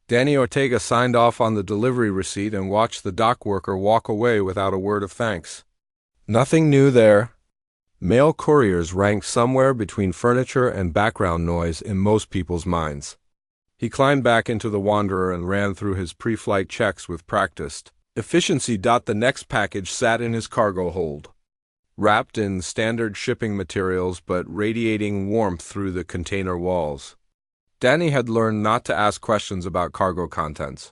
Danny Ortega signed off on the delivery receipt and watched the dock worker walk away without a word of thanks. Nothing new there. Mail couriers ranked somewhere between furniture and background noise in most people's minds. He climbed back into the Wanderer and ran through his pre-flight checks with practiced efficiency. The next package sat in his cargo hold, wrapped in standard shipping materials but radiating warmth through the container walls. Danny had learned not to ask questions about cargo contents.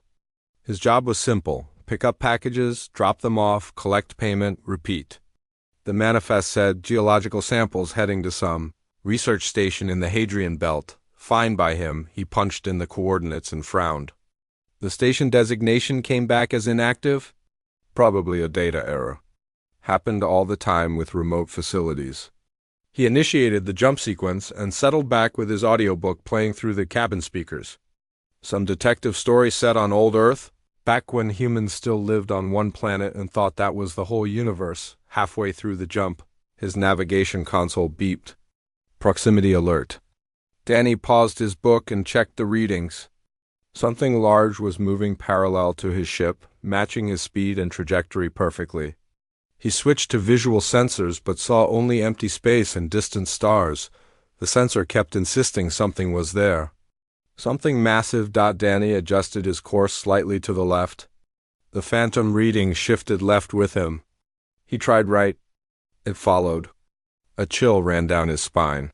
His job was simple: pick up packages, drop them off, collect payment, repeat. The manifest said geological samples heading to some research station in the Hadrian Belt. Fine by him. He punched in the coordinates and frowned. The station designation came back as inactive? Probably a data error. Happened all the time with remote facilities. He initiated the jump sequence and settled back with his audiobook playing through the cabin speakers. Some detective story set on old Earth, back when humans still lived on one planet and thought that was the whole universe. Halfway through the jump, his navigation console beeped. Proximity alert. Danny paused his book and checked the readings. Something large was moving parallel to his ship, matching his speed and trajectory perfectly. He switched to visual sensors but saw only empty space and distant stars. The sensor kept insisting something was there. Something massive. Danny adjusted his course slightly to the left. The phantom reading shifted left with him. He tried right. It followed. A chill ran down his spine.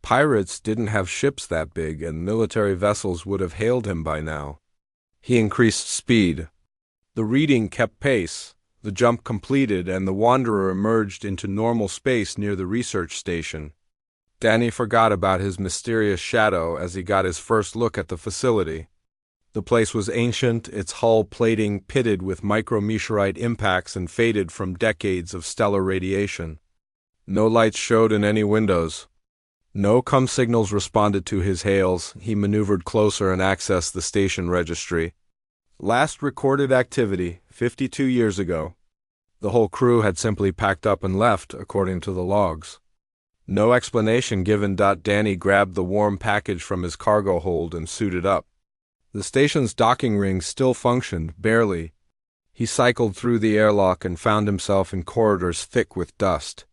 Pirates didn't have ships that big, and military vessels would have hailed him by now. He increased speed. The reading kept pace. The jump completed, and the Wanderer emerged into normal space near the research station. Danny forgot about his mysterious shadow as he got his first look at the facility. The place was ancient, its hull plating pitted with micrometeorite impacts and faded from decades of stellar radiation. No lights showed in any windows. No comm signals responded to his hails. He maneuvered closer and accessed the station registry. Last recorded activity, 52 years ago. The whole crew had simply packed up and left, according to the logs. No explanation given. Danny grabbed the warm package from his cargo hold and suited up. The station's docking ring still functioned, barely. He cycled through the airlock and found himself in corridors thick with dust.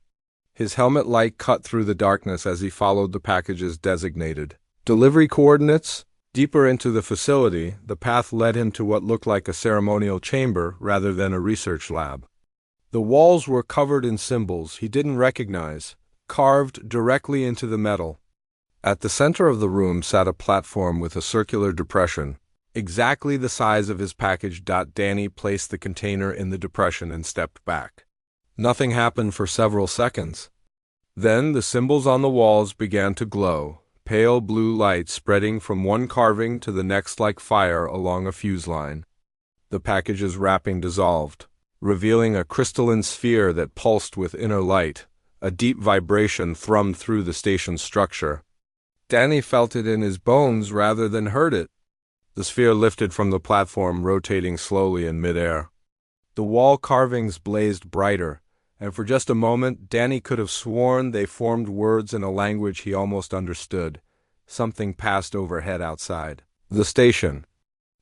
His helmet light cut through the darkness as he followed the package's designated delivery coordinates. Deeper into the facility, the path led him to what looked like a ceremonial chamber rather than a research lab. The walls were covered in symbols he didn't recognize, carved directly into the metal. At the center of the room sat a platform with a circular depression, exactly the size of his package. Danny placed the container in the depression and stepped back. Nothing happened for several seconds. Then the symbols on the walls began to glow, pale blue light spreading from one carving to the next like fire along a fuse line. The package's wrapping dissolved, revealing a crystalline sphere that pulsed with inner light. A deep vibration thrummed through the station's structure. Danny felt it in his bones rather than heard it. The sphere lifted from the platform, rotating slowly in midair. The wall carvings blazed brighter, and for just a moment Danny could have sworn they formed words in a language he almost understood. Something passed overhead outside the station.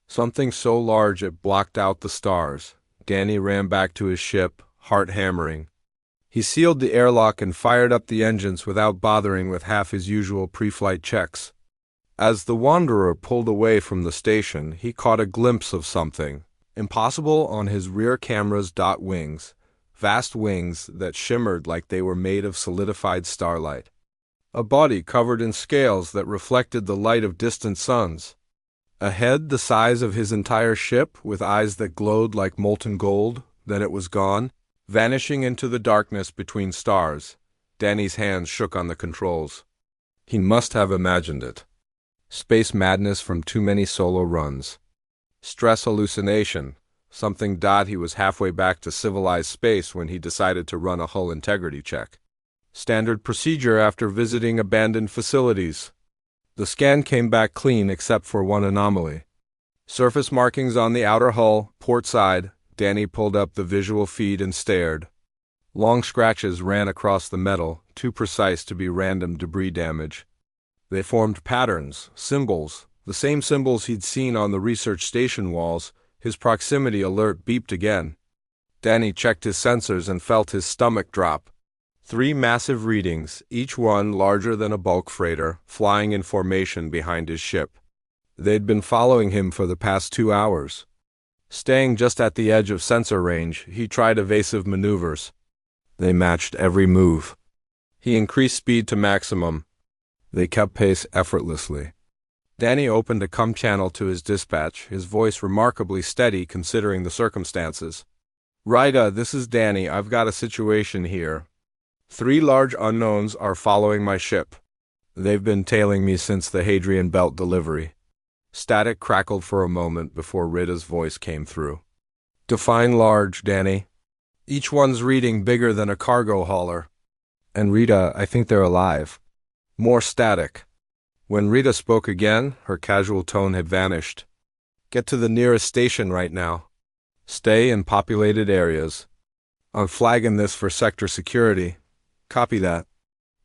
Something so large it blocked out the stars. Danny ran back to his ship, heart hammering. He sealed the airlock and fired up the engines without bothering with half his usual pre-flight checks. As the Wanderer pulled away from the station, he caught a glimpse of something impossible on his rear camera's wings, vast wings that shimmered like they were made of solidified starlight. A body covered in scales that reflected the light of distant suns. A head the size of his entire ship, with eyes that glowed like molten gold. Then it was gone, vanishing into the darkness between stars. Danny's hands shook on the controls. He must have imagined it. Space madness from too many solo runs. Stress hallucination. Something. He was halfway back to civilized space when he decided to run a hull integrity check. Standard procedure after visiting abandoned facilities. The scan came back clean except for one anomaly. Surface markings on the outer hull, port side. Danny pulled up the visual feed and stared. Long scratches ran across the metal, too precise to be random debris damage. They formed patterns, symbols, The same symbols he'd seen on the research station walls. His proximity alert beeped again. Danny checked his sensors and felt his stomach drop. 3 massive readings, each one larger than a bulk freighter, flying in formation behind his ship. They'd been following him for the past 2 hours. Staying just at the edge of sensor range, he tried evasive maneuvers. They matched every move. He increased speed to maximum. They kept pace effortlessly. Danny opened a comm channel to his dispatch, his voice remarkably steady considering the circumstances. "Rita, this is Danny. I've got a situation here. 3 large unknowns are following my ship. They've been tailing me since the Hadrian Belt delivery." Static crackled for a moment before Rita's voice came through. "Define large, Danny." "Each one's reading bigger than a cargo hauler." "And Rita, I think they're alive." More static. When Rita spoke again, her casual tone had vanished. "Get to the nearest station right now. Stay in populated areas. I'm flagging this for sector security." "Copy that."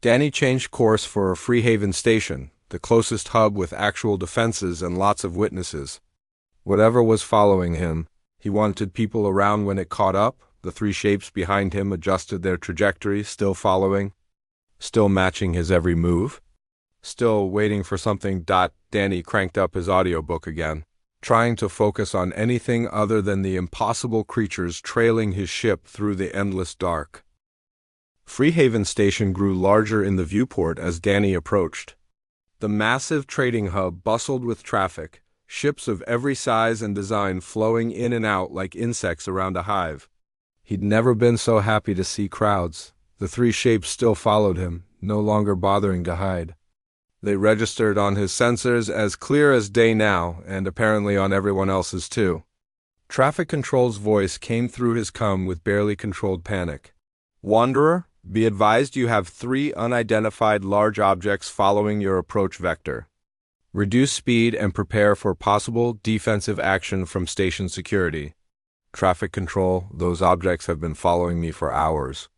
Danny changed course for a Freehaven station, the closest hub with actual defenses and lots of witnesses. Whatever was following him, he wanted people around when it caught up. The 3 shapes behind him adjusted their trajectory, still following, still matching his every move, still waiting for something. Danny cranked up his audiobook again, trying to focus on anything other than the impossible creatures trailing his ship through the endless dark. Freehaven Station grew larger in the viewport as Danny approached. The massive trading hub bustled with traffic, ships of every size and design flowing in and out like insects around a hive. He'd never been so happy to see crowds. The 3 shapes still followed him, no longer bothering to hide. They registered on his sensors as clear as day now, and apparently on everyone else's too. Traffic Control's voice came through his comm with barely controlled panic. "Wanderer, be advised you have 3 unidentified large objects following your approach vector. Reduce speed and prepare for possible defensive action from station security." "Traffic Control, those objects have been following me for hours.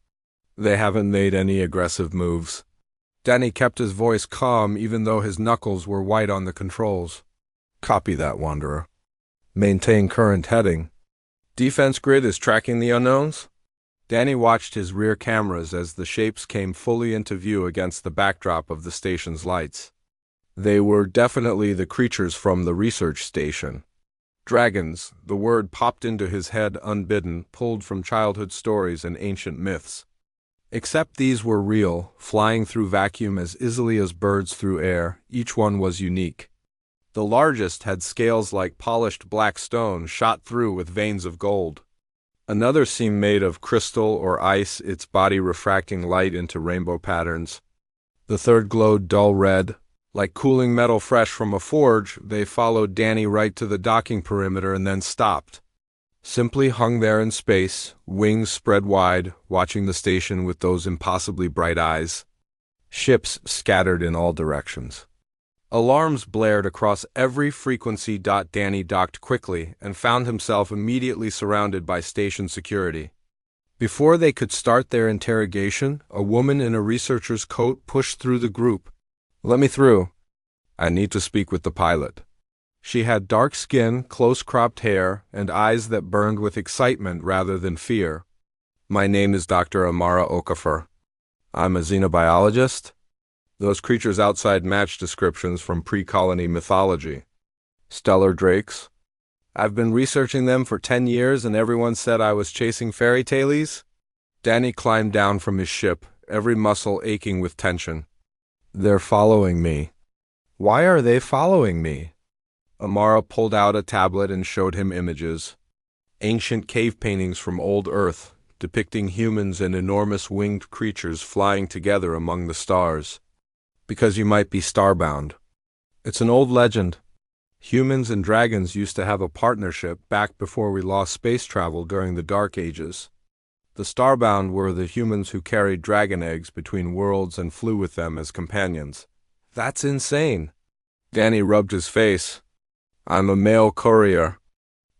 They haven't made any aggressive moves." Danny kept his voice calm even though his knuckles were white on the controls. "Copy that, Wanderer. Maintain current heading. Defense grid is tracking the unknowns." Danny watched his rear cameras as the shapes came fully into view against the backdrop of the station's lights. They were definitely the creatures from the research station. Dragons, the word popped into his head unbidden, pulled from childhood stories and ancient myths. Except these were real, flying through vacuum as easily as birds through air. Each one was unique. The largest had scales like polished black stone shot through with veins of gold. Another seemed made of crystal or ice, its body refracting light into rainbow patterns. The third glowed dull red. Like cooling metal fresh from a forge, they followed Danny right to the docking perimeter and then stopped. Simply hung there in space, wings spread wide, watching the station with those impossibly bright eyes. Ships scattered in all directions. Alarms blared across every frequency. Danny docked quickly and found himself immediately surrounded by station security. Before they could start their interrogation, a woman in a researcher's coat pushed through the group. "Let me through. I need to speak with the pilot." She had dark skin, close-cropped hair, and eyes that burned with excitement rather than fear. "My name is Dr. Amara Okafor. I'm a xenobiologist." Those creatures outside matched descriptions from pre-colony mythology. "Stellar drakes. I've been researching them for 10 years and everyone said I was chasing fairy tales." Danny climbed down from his ship, every muscle aching with tension. "They're following me." "Why are they following me?" Amara pulled out a tablet and showed him images. Ancient cave paintings from old Earth, depicting humans and enormous winged creatures flying together among the stars. "Because you might be starbound. It's an old legend. Humans and dragons used to have a partnership back before we lost space travel during the Dark Ages. The starbound were the humans who carried dragon eggs between worlds and flew with them as companions." "That's insane." Danny rubbed his face. "I'm a mail courier.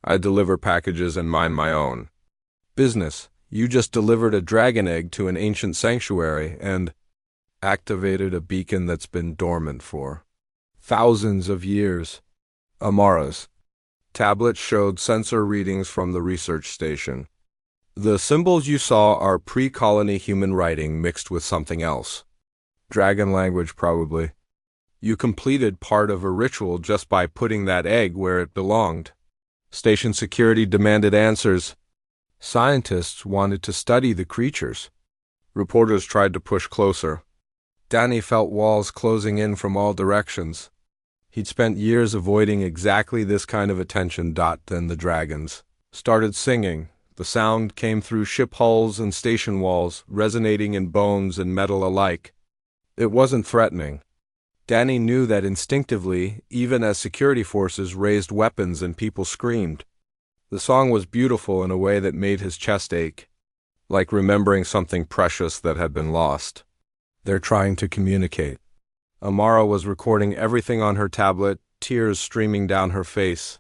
I deliver packages and mind my own business. You just delivered a dragon egg to an ancient sanctuary and activated a beacon that's been dormant for Thousands of years. Amara's tablet showed sensor readings from the research station. The symbols you saw are pre-colony human writing mixed with something else. Dragon language, probably. You completed part of a ritual just by putting that egg where it belonged. Station security demanded answers. Scientists wanted to study the creatures. Reporters tried to push closer. Danny felt walls closing in from all directions. He'd spent years avoiding exactly this kind of attention. Then the dragons started singing. The sound came through ship hulls and station walls, resonating in bones and metal alike. It wasn't threatening. Danny knew that instinctively, even as security forces raised weapons and people screamed. The song was beautiful in a way that made his chest ache, like remembering something precious that had been lost. They're trying to communicate. Amara was recording everything on her tablet, tears streaming down her face.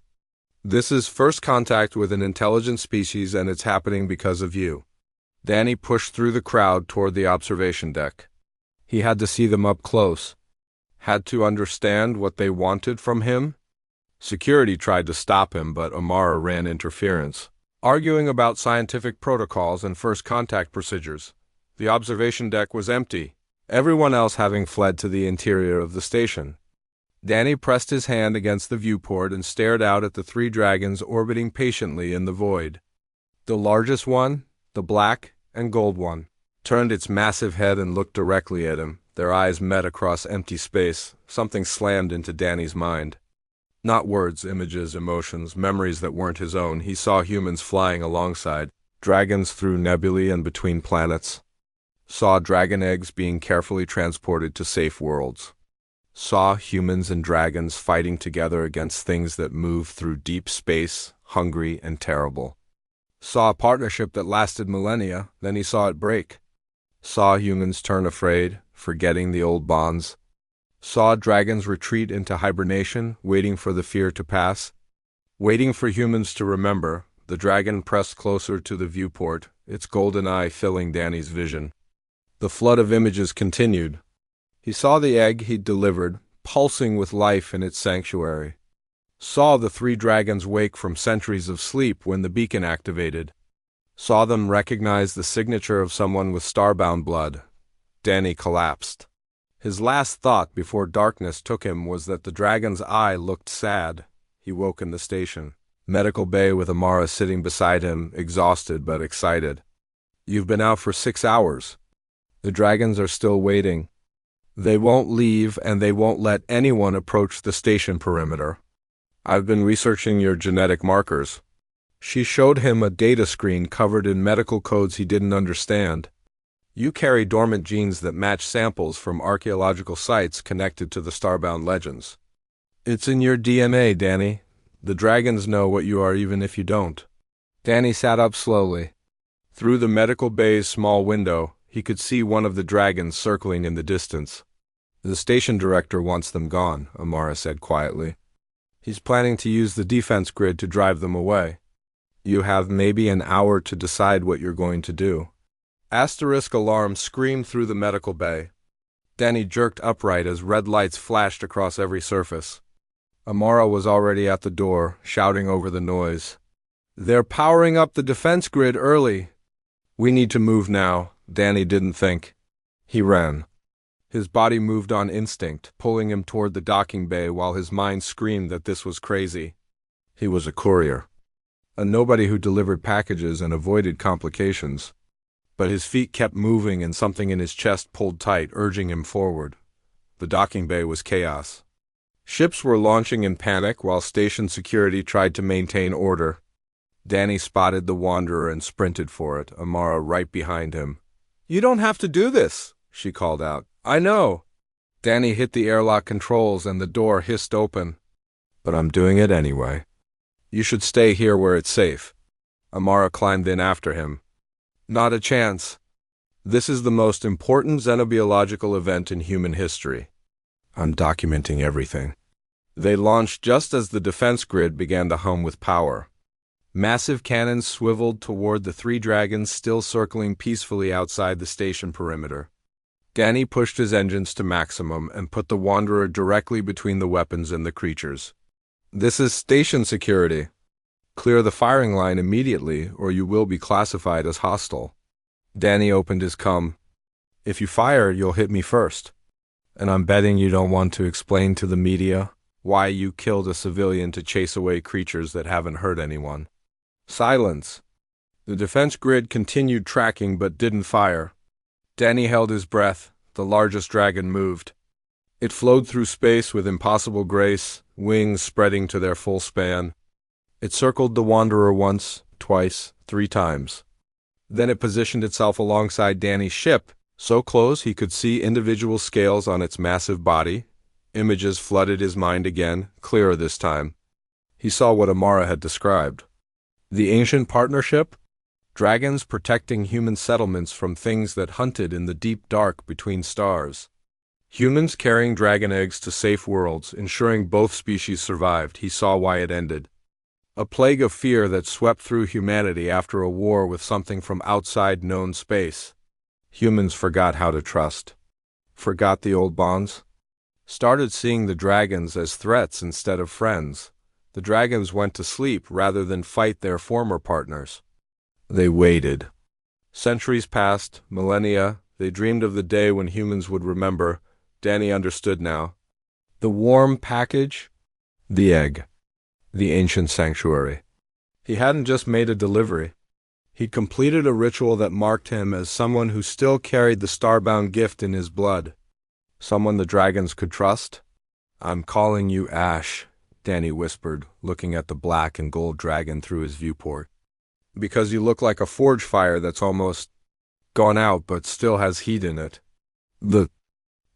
This is first contact with an intelligent species, and it's happening because of you. Danny pushed through the crowd toward the observation deck. He had to see them up close. Had to understand what they wanted from him. Security tried to stop him, but Amara ran interference, arguing about scientific protocols and first contact procedures. The observation deck was empty, everyone else having fled to the interior of the station. Danny pressed his hand against the viewport and stared out at the three dragons orbiting patiently in the void. The largest one, the black and gold one, turned its massive head and looked directly at him. Their eyes met across empty space. Something slammed into Danny's mind. Not words, images, emotions, memories that weren't his own. He saw humans flying alongside, dragons through nebulae and between planets. Saw dragon eggs being carefully transported to safe worlds. Saw humans and dragons fighting together against things that move through deep space, hungry and terrible. Saw a partnership that lasted millennia, then he saw it break. Saw humans turn afraid, forgetting the old bonds. Saw dragons retreat into hibernation, waiting for the fear to pass. Waiting for humans to remember, the dragon pressed closer to the viewport, its golden eye filling Danny's vision. The flood of images continued. He saw the egg he'd delivered, pulsing with life in its sanctuary. Saw the three dragons wake from centuries of sleep when the beacon activated. Saw them recognize the signature of someone with starbound blood. Danny collapsed. His last thought before darkness took him was that the dragon's eye looked sad. He woke in the station. Medical bay with Amara sitting beside him, exhausted but excited. "You've been out for 6 hours. The dragons are still waiting. They won't leave, and they won't let anyone approach the station perimeter. I've been researching your genetic markers." She showed him a data screen covered in medical codes he didn't understand. "You carry dormant genes that match samples from archaeological sites connected to the Starbound legends. It's in your DNA, Danny. The dragons know what you are even if you don't." Danny sat up slowly. Through the medical bay's small window, he could see one of the dragons circling in the distance. "The station director wants them gone," Amara said quietly. "He's planning to use the defense grid to drive them away. You have maybe an hour to decide what you're going to do." Asterisk alarm screamed through the medical bay. Danny jerked upright as red lights flashed across every surface. Amara was already at the door, shouting over the noise. "They're powering up the defense grid early. We need to move now." Danny didn't think. He ran. His body moved on instinct, pulling him toward the docking bay while his mind screamed that this was crazy. He was a courier. A nobody who delivered packages and avoided complications. But his feet kept moving and something in his chest pulled tight, urging him forward. The docking bay was chaos. Ships were launching in panic while station security tried to maintain order. Danny spotted the Wanderer and sprinted for it, Amara right behind him. "You don't have to do this," she called out. "I know." Danny hit the airlock controls and the door hissed open. "But I'm doing it anyway. You should stay here where it's safe." Amara climbed in after him. "Not a chance. This is the most important xenobiological event in human history. I'm documenting everything." They launched just as the defense grid began to hum with power. Massive cannons swiveled toward the three dragons still circling peacefully outside the station perimeter. Danny pushed his engines to maximum and put the Wanderer directly between the weapons and the creatures. This is station security. Clear the firing line immediately, or you will be classified as hostile. Danny opened his cum. If you fire, you'll hit me first. And I'm betting you don't want to explain to the media why you killed a civilian to chase away creatures that haven't hurt anyone. Silence. The defense grid continued tracking but didn't fire. Danny held his breath. The largest dragon moved. It flowed through space with impossible grace, wings spreading to their full span. It circled the Wanderer once, twice, 3 times. Then it positioned itself alongside Danny's ship, so close he could see individual scales on its massive body. Images flooded his mind again, clearer this time. He saw what Amara had described. The ancient partnership? Dragons protecting human settlements from things that hunted in the deep dark between stars. Humans carrying dragon eggs to safe worlds, ensuring both species survived. He saw why it ended. A plague of fear that swept through humanity after a war with something from outside known space. Humans forgot how to trust. Forgot the old bonds. Started seeing the dragons as threats instead of friends. The dragons went to sleep rather than fight their former partners. They waited. Centuries passed, millennia. They dreamed of the day when humans would remember. Danny understood now. The warm package? The egg. The ancient sanctuary. He hadn't just made a delivery. He'd completed a ritual that marked him as someone who still carried the starbound gift in his blood. Someone the dragons could trust? I'm calling you Ash, Danny whispered, looking at the black and gold dragon through his viewport. Because you look like a forge fire that's almost gone out but still has heat in it. The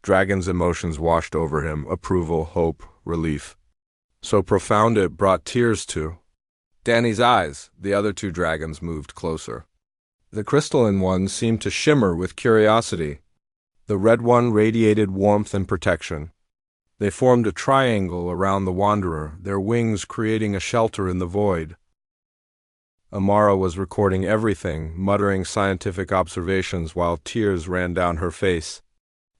dragon's emotions washed over him, approval, hope, relief. So profound it brought tears to Danny's eyes. The other 2 dragons moved closer. The crystalline one seemed to shimmer with curiosity. The red one radiated warmth and protection. They formed a triangle around the Wanderer, their wings creating a shelter in the void. Amara was recording everything, muttering scientific observations while tears ran down her face.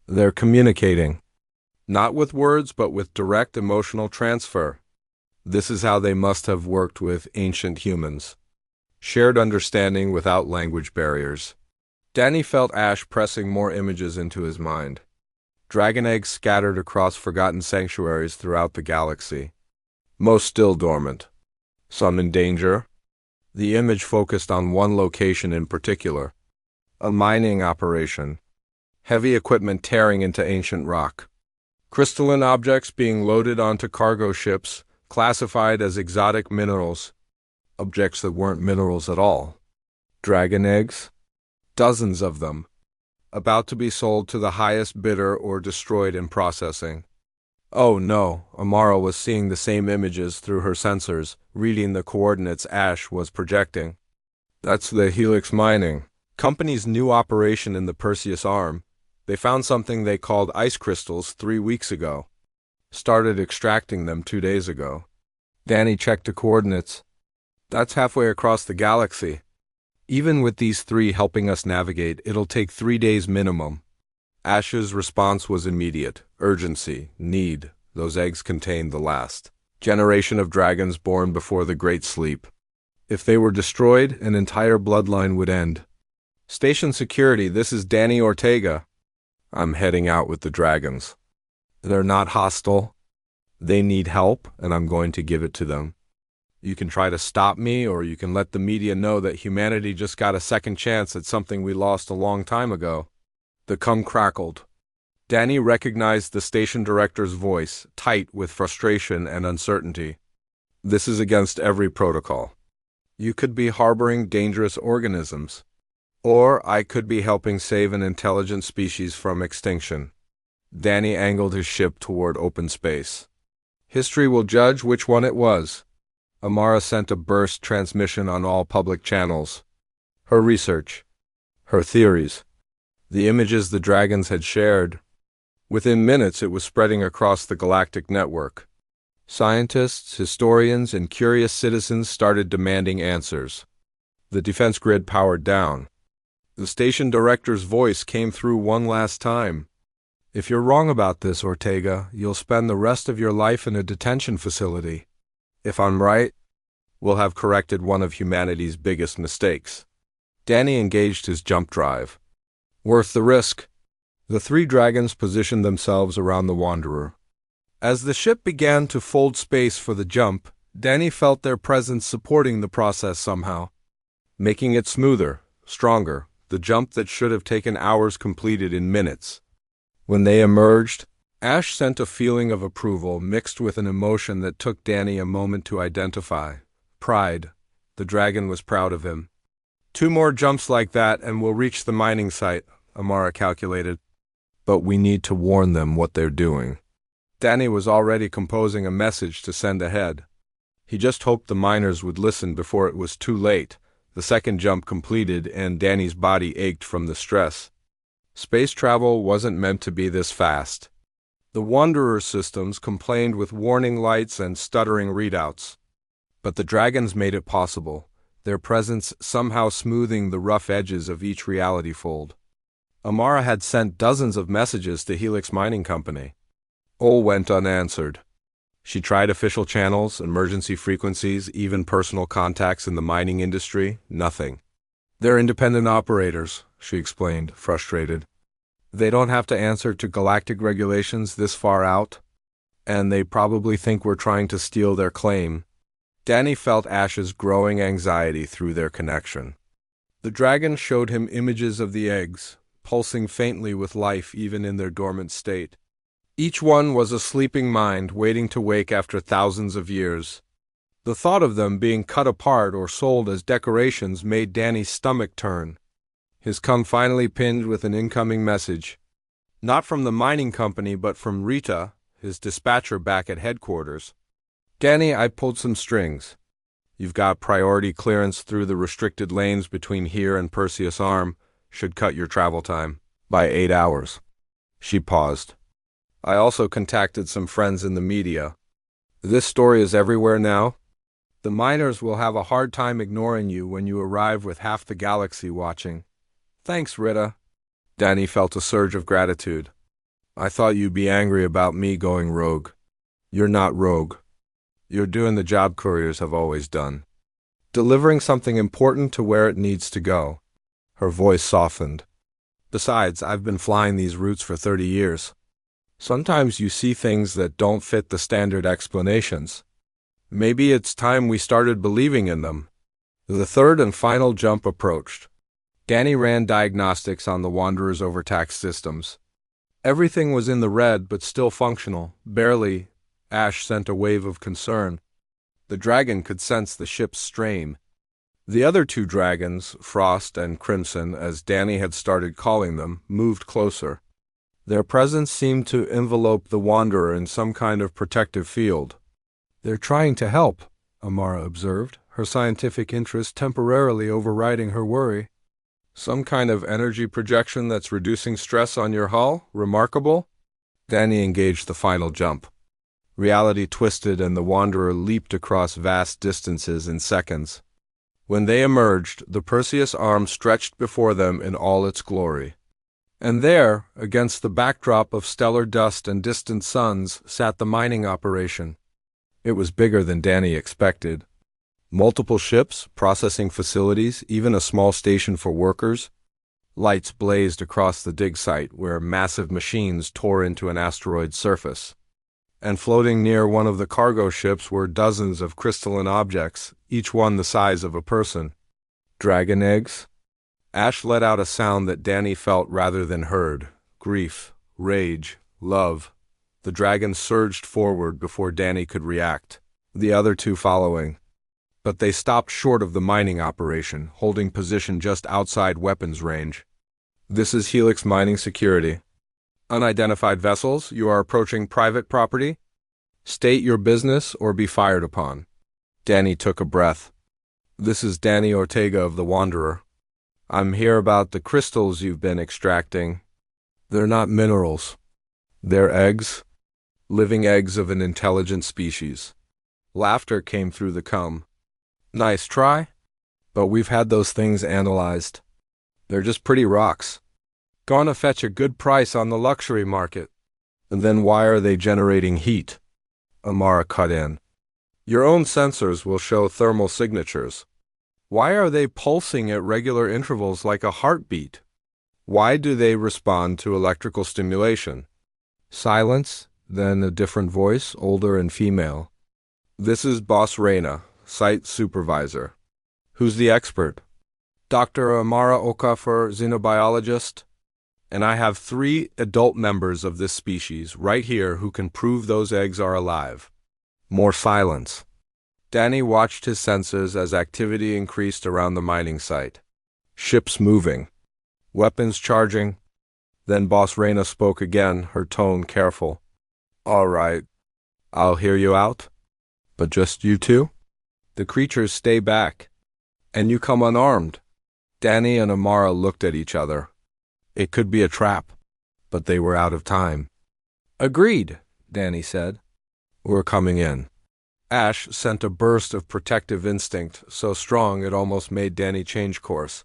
They're communicating. Not with words, but with direct emotional transfer. This is how they must have worked with ancient humans. Shared understanding without language barriers. Danny felt Ash pressing more images into his mind. Dragon eggs scattered across forgotten sanctuaries throughout the galaxy. Most still dormant. Some in danger. The image focused on one location in particular. A mining operation. Heavy equipment tearing into ancient rock. Crystalline objects being loaded onto cargo ships, classified as exotic minerals. Objects that weren't minerals at all. Dragon eggs? Dozens of them. About to be sold to the highest bidder or destroyed in processing. Oh no, Amara was seeing the same images through her sensors, reading the coordinates Ash was projecting. That's the Helix Mining Company's new operation in the Perseus Arm. They found something they called ice crystals 3 weeks ago. Started extracting them 2 days ago. Danny checked the coordinates. That's halfway across the galaxy. Even with these 3 helping us navigate, it'll take 3 days minimum. Ash's response was immediate. Urgency. Need. Those eggs contained the last generation of dragons born before the Great Sleep. If they were destroyed, an entire bloodline would end. Station security, this is Danny Ortega. I'm heading out with the dragons. They're not hostile. They need help, and I'm going to give it to them. You can try to stop me, or you can let the media know that humanity just got a second chance at something we lost a long time ago. The cum crackled. Danny recognized the station director's voice, tight with frustration and uncertainty. This is against every protocol. You could be harboring dangerous organisms. Or I could be helping save an intelligent species from extinction. Danny angled his ship toward open space. History will judge which one it was. Amara sent a burst transmission on all public channels. Her research. Her theories. The images the dragons had shared. Within minutes it was spreading across the galactic network. Scientists, historians, and curious citizens started demanding answers. The defense grid powered down. The station director's voice came through one last time. If you're wrong about this, Ortega, you'll spend the rest of your life in a detention facility. If I'm right, we'll have corrected one of humanity's biggest mistakes. Danny engaged his jump drive. Worth the risk. The three dragons positioned themselves around the Wanderer. As the ship began to fold space for the jump, Danny felt their presence supporting the process somehow, making it smoother, stronger. The jump that should have taken hours completed in minutes. When they emerged, Ash sent a feeling of approval mixed with an emotion that took Danny a moment to identify. Pride. The dragon was proud of him. 2 more jumps like that and we'll reach the mining site, Amara calculated. But we need to warn them what they're doing. Danny was already composing a message to send ahead. He just hoped the miners would listen before it was too late. The second jump completed and Danny's body ached from the stress. Space travel wasn't meant to be this fast. The Wanderer systems complained with warning lights and stuttering readouts. But the dragons made it possible, their presence somehow smoothing the rough edges of each reality fold. Amara had sent dozens of messages to Helix Mining Company. All went unanswered. She tried official channels, emergency frequencies, even personal contacts in the mining industry. Nothing. They're independent operators, she explained, frustrated. They don't have to answer to galactic regulations this far out, and they probably think we're trying to steal their claim. Danny felt Ash's growing anxiety through their connection. The dragon showed him images of the eggs, pulsing faintly with life even in their dormant state. Each one was a sleeping mind waiting to wake after thousands of years. The thought of them being cut apart or sold as decorations made Danny's stomach turn. His cum finally pinned with an incoming message. Not from the mining company, but from Rita, his dispatcher back at headquarters. Danny, I pulled some strings. You've got priority clearance through the restricted lanes between here and Perseus Arm. Should cut your travel time by 8 hours. She paused. I also contacted some friends in the media. This story is everywhere now. The miners will have a hard time ignoring you when you arrive with half the galaxy watching. Thanks, Rita. Danny felt a surge of gratitude. I thought you'd be angry about me going rogue. You're not rogue. You're doing the job couriers have always done. Delivering something important to where it needs to go. Her voice softened. Besides, I've been flying these routes for 30 years. Sometimes you see things that don't fit the standard explanations. Maybe it's time we started believing in them. The third and final jump approached. Danny ran diagnostics on the Wanderer's overtaxed systems. Everything was in the red but still functional, barely. Ash sent a wave of concern. The dragon could sense the ship's strain. The other 2 dragons, Frost and Crimson, as Danny had started calling them, moved closer. Their presence seemed to envelope the Wanderer in some kind of protective field. They're trying to help, Amara observed, her scientific interest temporarily overriding her worry. Some kind of energy projection that's reducing stress on your hull? Remarkable? Danny engaged the final jump. Reality twisted and the Wanderer leaped across vast distances in seconds. When they emerged, the Perseus Arm stretched before them in all its glory. And there, against the backdrop of stellar dust and distant suns, sat the mining operation. It was bigger than Danny expected. Multiple ships, processing facilities, even a small station for workers. Lights blazed across the dig site where massive machines tore into an asteroid's surface. And floating near one of the cargo ships were dozens of crystalline objects, each one the size of a person. Dragon eggs? Ash let out a sound that Danny felt rather than heard. Grief, rage, love. The dragon surged forward before Danny could react, the other 2 following. But they stopped short of the mining operation, holding position just outside weapons range. This is Helix Mining Security. Unidentified vessels, you are approaching private property. State your business or be fired upon. Danny took a breath. This is Danny Ortega of the Wanderer. I'm here about the crystals you've been extracting. They're not minerals. They're eggs. Living eggs of an intelligent species. Laughter came through the cum. Nice try, but we've had those things analyzed. They're just pretty rocks. Gonna fetch a good price on the luxury market. And then why are they generating heat? Amara cut in. Your own sensors will show thermal signatures. Why are they pulsing at regular intervals like a heartbeat? Why do they respond to electrical stimulation? Silence, then a different voice, older and female. This is Boss Reina, site supervisor. Who's the expert? Dr. Amara Okafor, xenobiologist. And I have 3 adult members of this species right here who can prove those eggs are alive. More silence. Danny watched his senses as activity increased around the mining site. Ships moving. Weapons charging. Then Boss Reina spoke again, her tone careful. All right. I'll hear you out. But just you two? The creatures stay back. And you come unarmed. Danny and Amara looked at each other. It could be a trap, but they were out of time. Agreed, Danny said. We're coming in. Ash sent a burst of protective instinct, so strong it almost made Danny change course.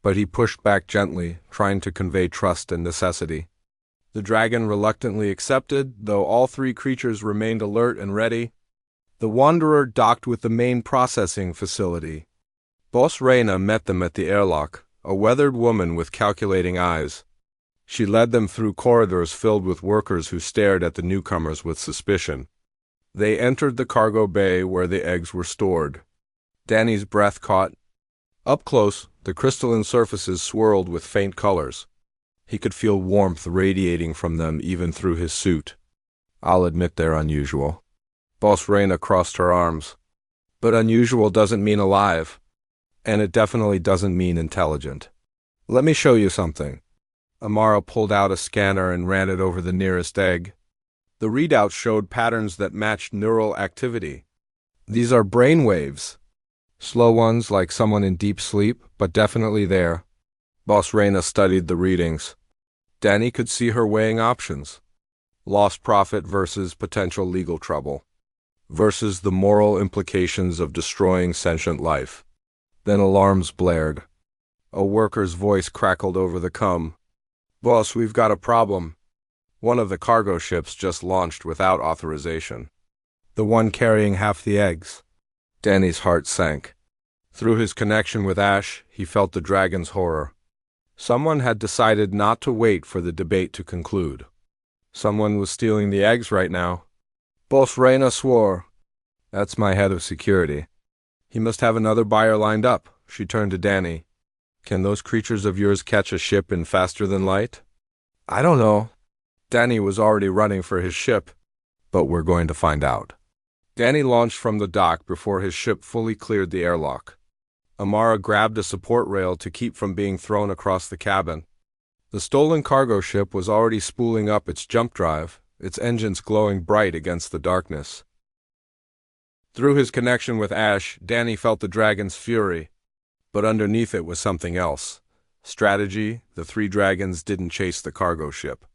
But he pushed back gently, trying to convey trust and necessity. The dragon reluctantly accepted, though all 3 creatures remained alert and ready. The Wanderer docked with the main processing facility. Boss Reina met them at the airlock, a weathered woman with calculating eyes. She led them through corridors filled with workers who stared at the newcomers with suspicion. They entered the cargo bay where the eggs were stored. Danny's breath caught. Up close, the crystalline surfaces swirled with faint colors. He could feel warmth radiating from them even through his suit. I'll admit they're unusual. Boss Reina crossed her arms. But unusual doesn't mean alive. And it definitely doesn't mean intelligent. Let me show you something. Amara pulled out a scanner and ran it over the nearest egg. The readout showed patterns that matched neural activity. These are brain waves. Slow ones like someone in deep sleep, but definitely there. Boss Reina studied the readings. Danny could see her weighing options. Lost profit versus potential legal trouble. Versus the moral implications of destroying sentient life. Then alarms blared. A worker's voice crackled over the com. Boss, we've got a problem. One of the cargo ships just launched without authorization. The one carrying half the eggs. Danny's heart sank. Through his connection with Ash, he felt the dragon's horror. Someone had decided not to wait for the debate to conclude. Someone was stealing the eggs right now. Boss Reina swore. That's my head of security. He must have another buyer lined up. She turned to Danny. Can those creatures of yours catch a ship in faster than light? I don't know. Danny was already running for his ship, but we're going to find out. Danny launched from the dock before his ship fully cleared the airlock. Amara grabbed a support rail to keep from being thrown across the cabin. The stolen cargo ship was already spooling up its jump drive, its engines glowing bright against the darkness. Through his connection with Ash, Danny felt the dragon's fury. But underneath it was something else. Strategy. The 3 dragons didn't chase the cargo ship.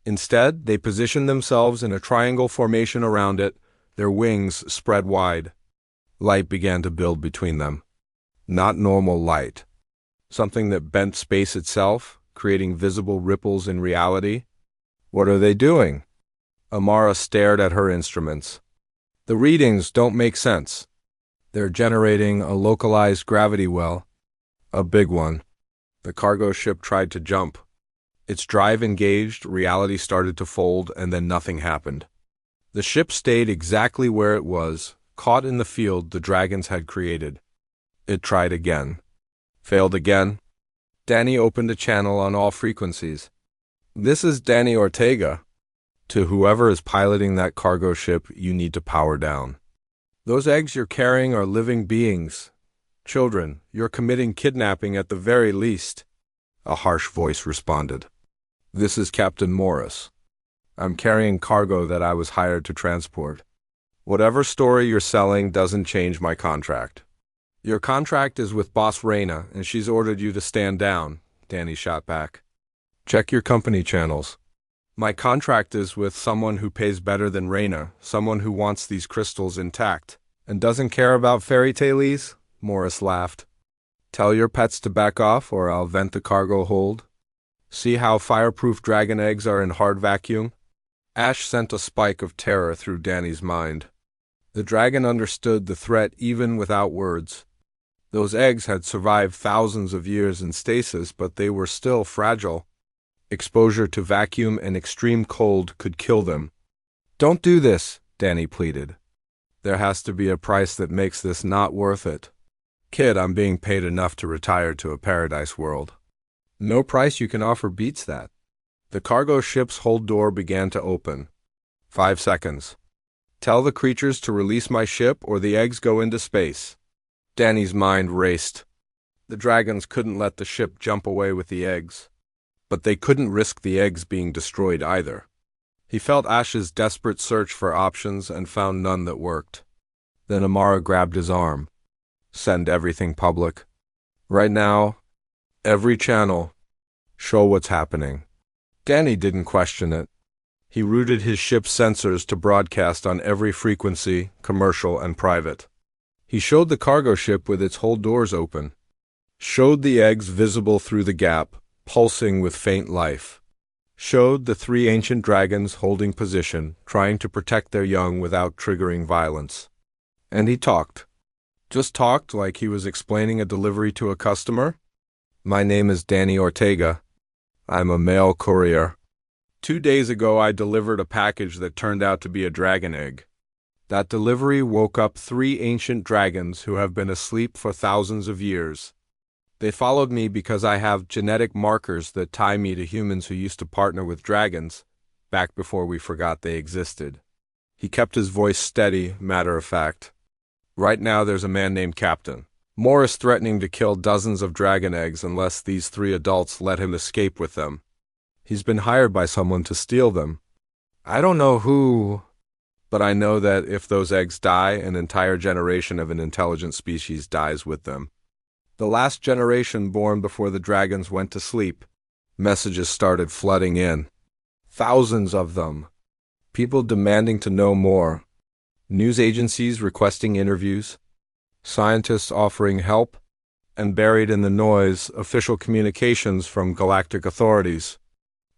Instead, they positioned themselves in a triangle formation around it, their wings spread wide. Light began to build between them. Not normal light. Something that bent space itself, creating visible ripples in reality. What are they doing? Amara stared at her instruments. The readings don't make sense. They're generating a localized gravity well. A big one. The cargo ship tried to jump. Its drive engaged, reality started to fold, and then nothing happened. The ship stayed exactly where it was, caught in the field the dragons had created. It tried again. Failed again. Danny opened a channel on all frequencies. This is Danny Ortega. To whoever is piloting that cargo ship, you need to power down. Those eggs you're carrying are living beings. Children, you're committing kidnapping at the very least. A harsh voice responded. This is Captain Morris. I'm carrying cargo that I was hired to transport. Whatever story you're selling doesn't change my contract. Your contract is with Boss Reina, and she's ordered you to stand down, Danny shot back. Check your company channels. My contract is with someone who pays better than Reina, someone who wants these crystals intact. And doesn't care about fairy tales? Morris laughed. Tell your pets to back off or I'll vent the cargo hold. See how fireproof dragon eggs are in hard vacuum? Ash sent a spike of terror through Danny's mind. The dragon understood the threat even without words. Those eggs had survived thousands of years in stasis, but they were still fragile. Exposure to vacuum and extreme cold could kill them. Don't do this, Danny pleaded. There has to be a price that makes this not worth it. Kid, I'm being paid enough to retire to a paradise world. No price you can offer beats that. The cargo ship's hold door began to open. 5 seconds. Tell the creatures to release my ship or the eggs go into space. Danny's mind raced. The dragons couldn't let the ship jump away with the eggs. But they couldn't risk the eggs being destroyed either. He felt Ash's desperate search for options and found none that worked. Then Amara grabbed his arm. Send everything public. Right now, every channel. Show what's happening. Danny didn't question it. He routed his ship's sensors to broadcast on every frequency, commercial and private. He showed the cargo ship with its hold doors open. Showed the eggs visible through the gap, pulsing with faint life. Showed the 3 ancient dragons holding position, trying to protect their young without triggering violence. And he talked. Just talked like he was explaining a delivery to a customer. My name is Danny Ortega. I'm a mail courier. 2 days ago I delivered a package that turned out to be a dragon egg. That delivery woke up 3 ancient dragons who have been asleep for thousands of years. They followed me because I have genetic markers that tie me to humans who used to partner with dragons, back before we forgot they existed. He kept his voice steady, matter of fact. Right now there's a man named Captain Morris threatening to kill dozens of dragon eggs unless these 3 adults let him escape with them. He's been hired by someone to steal them. I don't know who, but I know that if those eggs die, an entire generation of an intelligent species dies with them. The last generation born before the dragons went to sleep. Messages started flooding in. Thousands of them. People demanding to know more. News agencies requesting interviews. Scientists offering help. And buried in the noise, official communications from galactic authorities.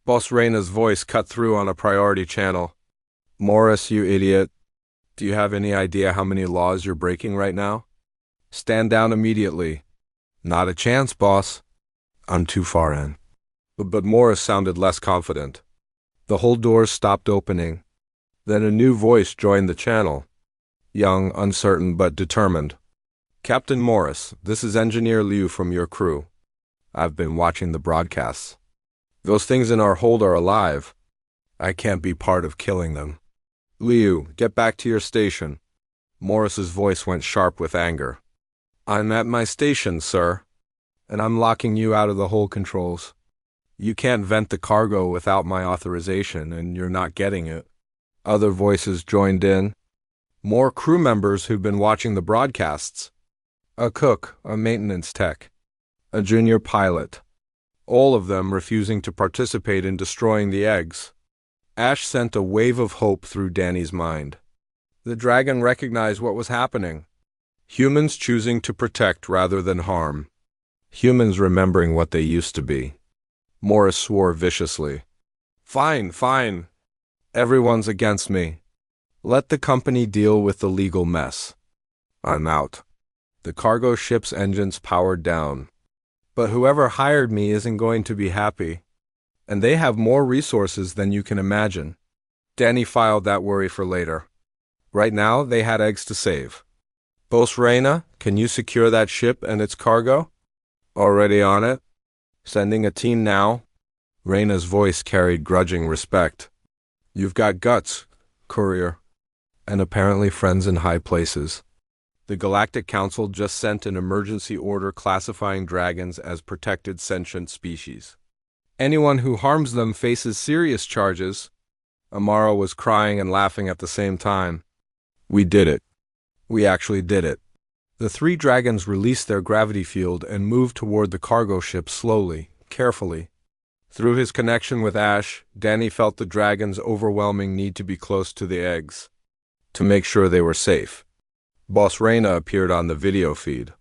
Boss Reyna's voice cut through on a priority channel. Morris, you idiot. Do you have any idea how many laws you're breaking right now? Stand down immediately. Not a chance, boss. I'm too far in. But Morris sounded less confident. The hold doors stopped opening. Then a new voice joined the channel. Young, uncertain, but determined. Captain Morris, this is Engineer Liu from your crew. I've been watching the broadcasts. Those things in our hold are alive. I can't be part of killing them. Liu, get back to your station. Morris's voice went sharp with anger. I'm at my station, sir, and I'm locking you out of the hold controls. You can't vent the cargo without my authorization, and you're not getting it. Other voices joined in. More crew members who'd been watching the broadcasts. A cook, a maintenance tech, a junior pilot. All of them refusing to participate in destroying the eggs. Ash sent a wave of hope through Danny's mind. The dragon recognized what was happening. Humans choosing to protect rather than harm. Humans remembering what they used to be. Morris swore viciously. Fine. Everyone's against me. Let the company deal with the legal mess. I'm out. The cargo ship's engines powered down. But whoever hired me isn't going to be happy. And they have more resources than you can imagine. Danny filed that worry for later. Right now, they had eggs to save. Boss Reyna, can you secure that ship and its cargo? Already on it. Sending a team now. Reyna's voice carried grudging respect. You've got guts, courier. And apparently friends in high places. The Galactic Council just sent an emergency order classifying dragons as protected sentient species. Anyone who harms them faces serious charges. Amara was crying and laughing at the same time. We did it. We actually did it. The 3 dragons released their gravity field and moved toward the cargo ship slowly, carefully. Through his connection with Ash, Danny felt the dragons' overwhelming need to be close to the eggs, to make sure they were safe. Boss Reyna appeared on the video feed.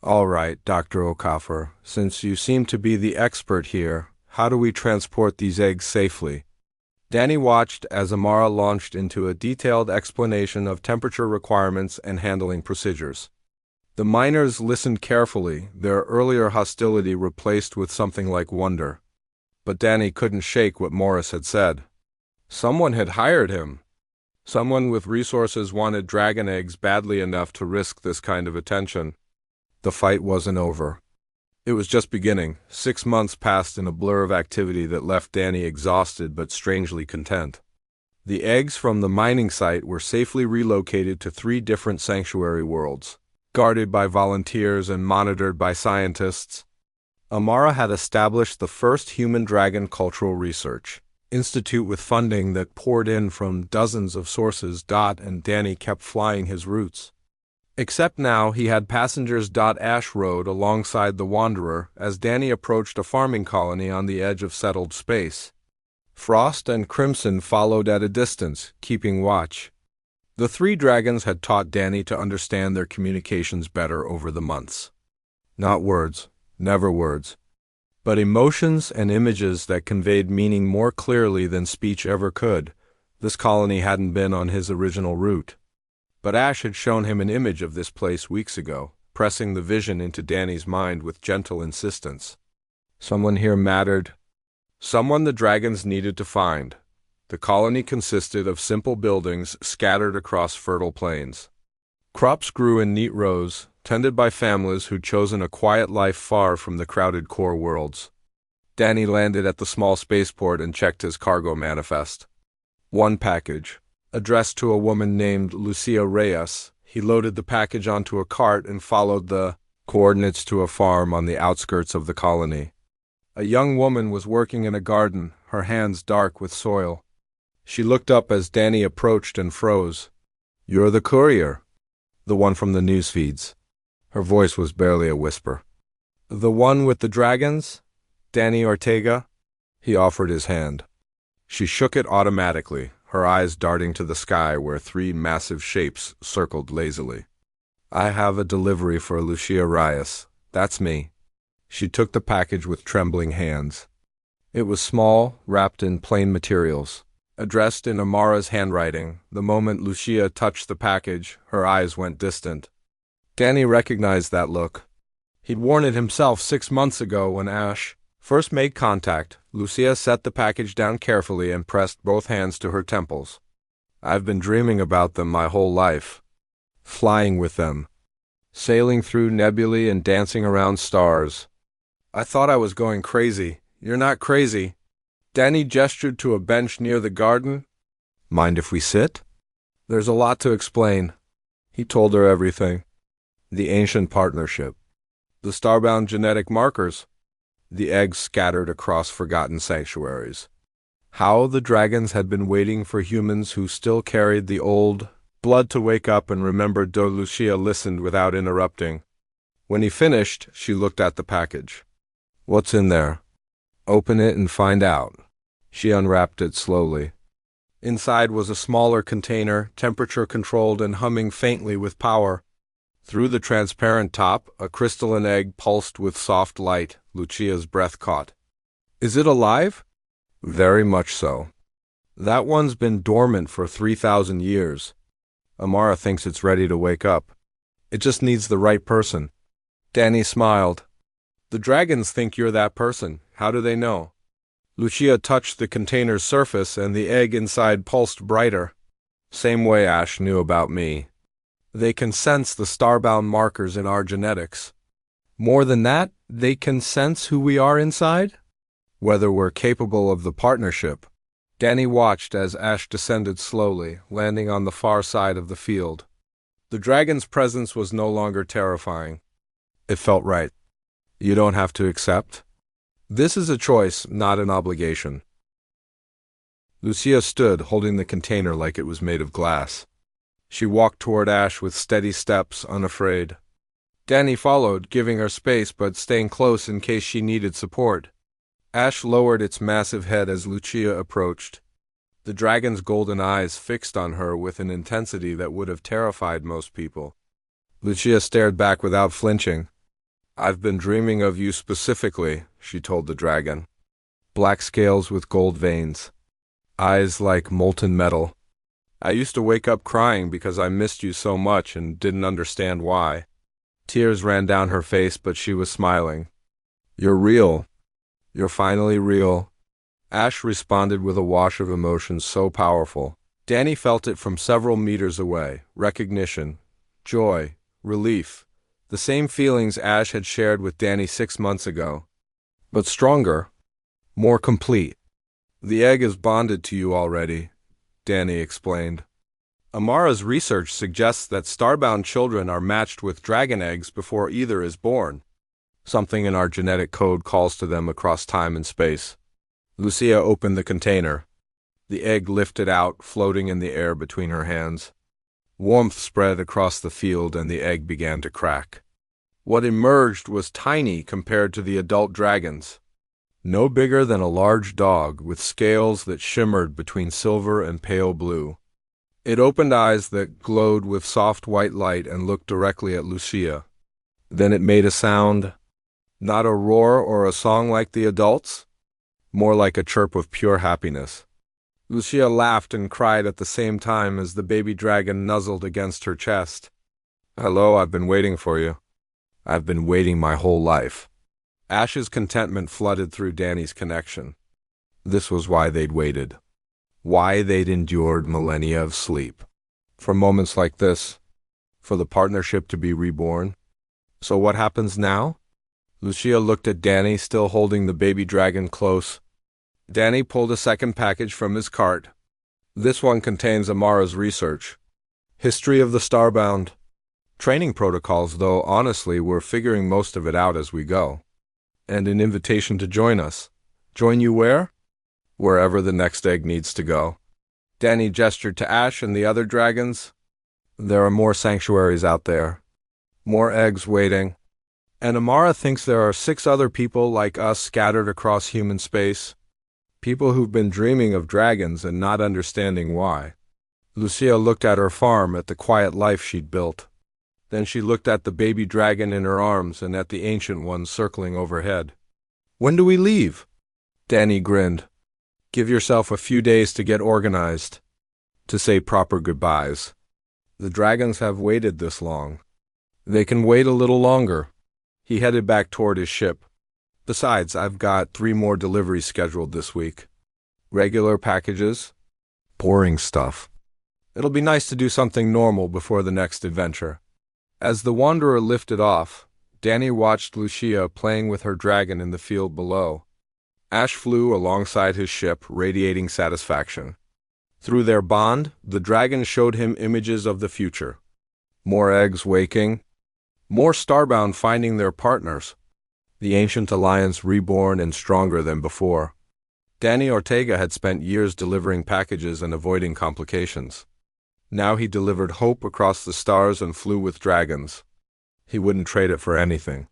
All right, Dr. Okafor, since you seem to be the expert here, how do we transport these eggs safely? Danny watched as Amara launched into a detailed explanation of temperature requirements and handling procedures. The miners listened carefully, their earlier hostility replaced with something like wonder. But Danny couldn't shake what Morris had said. Someone had hired him. Someone with resources wanted dragon eggs badly enough to risk this kind of attention. The fight wasn't over. It was just beginning. 6 months passed in a blur of activity that left Danny exhausted but strangely content. The eggs from the mining site were safely relocated to 3 different sanctuary worlds, guarded by volunteers and monitored by scientists. Amara had established the first human-dragon cultural research institute with funding that poured in from dozens of sources. And Danny kept flying his routes. Except now he had passengers. Ash rode alongside the Wanderer as Danny approached a farming colony on the edge of settled space. Frost and Crimson followed at a distance, keeping watch. The 3 dragons had taught Danny to understand their communications better over the months. Not words, never words, but emotions and images that conveyed meaning more clearly than speech ever could. This colony hadn't been on his original route. But Ash had shown him an image of this place weeks ago, pressing the vision into Danny's mind with gentle insistence. Someone here mattered. Someone the dragons needed to find. The colony consisted of simple buildings scattered across fertile plains. Crops grew in neat rows, tended by families who'd chosen a quiet life far from the crowded core worlds. Danny landed at the small spaceport and checked his cargo manifest. 1 package, addressed to a woman named Lucia Reyes. He loaded the package onto a cart and followed the coordinates to a farm on the outskirts of the colony. A young woman was working in a garden, her hands dark with soil. She looked up as Danny approached and froze. "You're the courier." The one from the news feeds. Her voice was barely a whisper. "The one with the dragons? Danny Ortega?" He offered his hand. She shook it automatically, her eyes darting to the sky where 3 massive shapes circled lazily. "I have a delivery for Lucia Reyes. That's me." She took the package with trembling hands. It was small, wrapped in plain materials, addressed in Amara's handwriting. The moment Lucia touched the package, her eyes went distant. Danny recognized that look. He'd worn it himself 6 months ago when Ash first made contact. Lucia set the package down carefully and pressed both hands to her temples. "I've been dreaming about them my whole life. Flying with them. Sailing through nebulae and dancing around stars. I thought I was going crazy. You're not crazy." Danny gestured to a bench near the garden. "Mind if we sit?" "There's a lot to explain." He told her everything. The ancient partnership. The starbound genetic markers. The eggs scattered across forgotten sanctuaries. How the dragons had been waiting for humans who still carried the old blood to wake up and remember. Lucia listened without interrupting. When he finished, she looked at the package. "What's in there?" "Open it and find out." She unwrapped it slowly. Inside was a smaller container, temperature-controlled and humming faintly with power. Through the transparent top, a crystalline egg pulsed with soft light. Lucia's breath caught. "Is it alive?" "Very much so. That one's been dormant for 3,000 years. Amara thinks it's ready to wake up. It just needs the right person." Danny smiled. "The dragons think you're that person. How do they know?" Lucia touched the container's surface and the egg inside pulsed brighter. "Same way Ash knew about me. They can sense the starbound markers in our genetics. More than that, they can sense who we are inside? Whether we're capable of the partnership." Danny watched as Ash descended slowly, landing on the far side of the field. The dragon's presence was no longer terrifying. It felt right. "You don't have to accept. This is a choice, not an obligation." Lucia stood, holding the container like it was made of glass. She walked toward Ash with steady steps, unafraid. Danny followed, giving her space but staying close in case she needed support. Ash lowered its massive head as Lucia approached. The dragon's golden eyes fixed on her with an intensity that would have terrified most people. Lucia stared back without flinching. I've been dreaming of you specifically, she told the dragon. Black scales with gold veins. Eyes like molten metal. I used to wake up crying because I missed you so much and didn't understand why. Tears ran down her face, but she was smiling. You're real. You're finally real. Ash responded with a wash of emotions so powerful. Danny felt it from several meters away. Recognition, joy, relief. The same feelings Ash had shared with Danny 6 months ago. But stronger, more complete. The egg is bonded to you already, Danny explained. Amara's research suggests that starbound children are matched with dragon eggs before either is born. Something in our genetic code calls to them across time and space. Lucia opened the container. The egg lifted out, floating in the air between her hands. Warmth spread across the field and the egg began to crack. What emerged was tiny compared to the adult dragons. No bigger than a large dog, with scales that shimmered between silver and pale blue. It opened eyes that glowed with soft white light and looked directly at Lucia. Then it made a sound. Not a roar or a song like the adults, more like a chirp of pure happiness. Lucia laughed and cried at the same time as the baby dragon nuzzled against her chest. Hello, I've been waiting for you. I've been waiting my whole life. Ash's contentment flooded through Danny's connection. This was why they'd waited. Why they'd endured millennia of sleep. For moments like this. For the partnership to be reborn. So what happens now? Lucia looked at Danny, still holding the baby dragon close. Danny pulled a second package from his cart. This one contains Amara's research. History of the Starbound. Training protocols, though honestly we're figuring most of it out as we go. And an invitation to join us. Join you where? Wherever the next egg needs to go. Danny gestured to Ash and the other dragons. There are more sanctuaries out there. More eggs waiting. And Amara thinks there are 6 other people like us scattered across human space. People who've been dreaming of dragons and not understanding why. Lucia looked at her farm, at the quiet life she'd built. Then she looked at the baby dragon in her arms and at the ancient one circling overhead. When do we leave? Danny grinned. Give yourself a few days to get organized. To say proper goodbyes. The dragons have waited this long. They can wait a little longer. He headed back toward his ship. Besides, I've got 3 more deliveries scheduled this week. Regular packages. Boring stuff. It'll be nice to do something normal before the next adventure. As the wanderer lifted off, Danny watched Lucia playing with her dragon in the field below. Ash flew alongside his ship, radiating satisfaction. Through their bond, the dragon showed him images of the future. More eggs waking. More starbound finding their partners. The ancient alliance reborn and stronger than before. Danny Ortega had spent years delivering packages and avoiding complications. Now he delivered hope across the stars and flew with dragons. He wouldn't trade it for anything.